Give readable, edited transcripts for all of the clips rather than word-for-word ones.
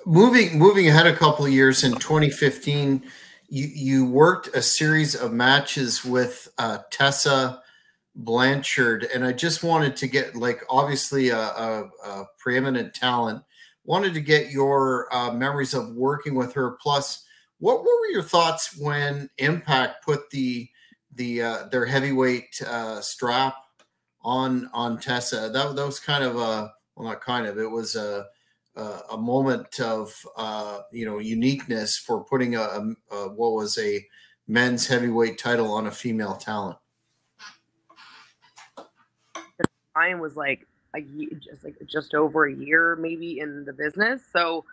Moving ahead a couple of years in 2015, you worked a series of matches with Tessa Blanchard, and I just wanted to get, like, obviously a preeminent talent. Wanted to get your memories of working with her. Plus, what were your thoughts when Impact put their heavyweight strap on Tessa? That was kind of a, well, not kind of, it was a moment of uniqueness for putting a what was a men's heavyweight title on a female talent. Time was like just over a year maybe in the business. So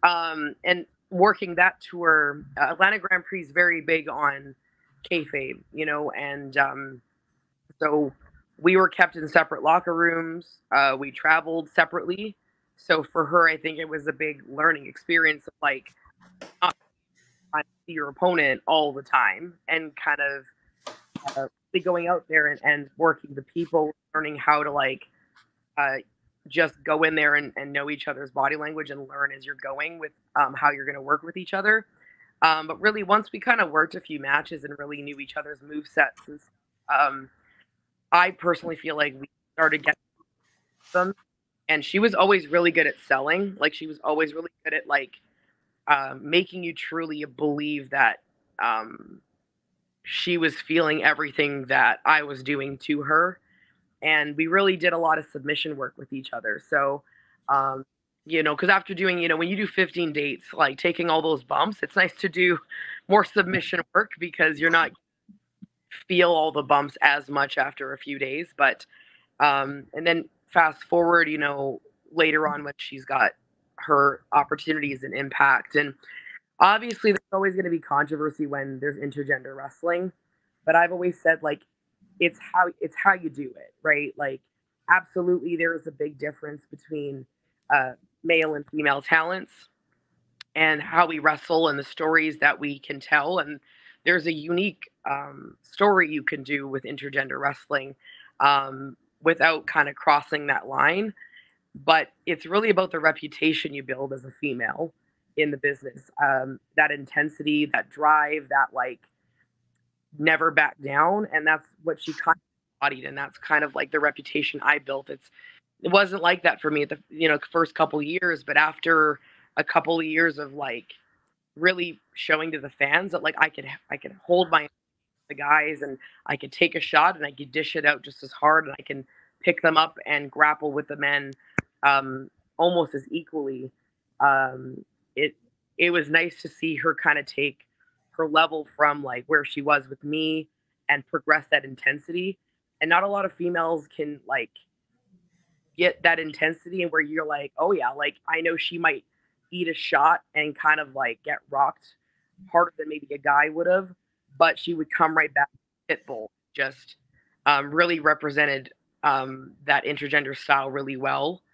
and working that tour, Atlanta Grand Prix is very big on kayfabe, and so we were kept in separate locker rooms. We traveled separately. So for her, I think it was a big learning experience of like not see your opponent all the time and kind of going out there and working the people, learning how to like just go in there and know each other's body language and learn as you're going with how you're going to work with each other. But really, once we kind of worked a few matches and really knew each other's move sets, I personally feel like we started getting them. And she was always really good at selling. Like she was always really good at like making you truly believe that she was feeling everything that I was doing to her. And we really did a lot of submission work with each other. So, because after doing, when you do 15 dates, like taking all those bumps, it's nice to do more submission work because you're not feel all the bumps as much after a few days. But, and then fast forward, later on when she's got her opportunities and Impact. And obviously there's always going to be controversy when there's intergender wrestling, but I've always said like it's how you do it, right? Like absolutely there is a big difference between male and female talents and how we wrestle and the stories that we can tell. And there's a unique story you can do with intergender wrestling without kind of crossing that line. But it's really about the reputation you build as a female in the business. That intensity, that drive, that like never back down. And that's what she kind of embodied. And that's kind of like the reputation I built. It wasn't like that for me at the first couple of years, but after a couple of years of like really showing to the fans that like I could hold the guys and I could take a shot and I could dish it out just as hard and I can pick them up and grapple with the men almost as equally. It was nice to see her kind of take her level from like where she was with me and progress that intensity. And not a lot of females can like get that intensity and where you're like, oh yeah, like I know she might eat a shot and kind of like get rocked harder than maybe a guy would have, but she would come right back. Pitbull just really represented that intergender style really well.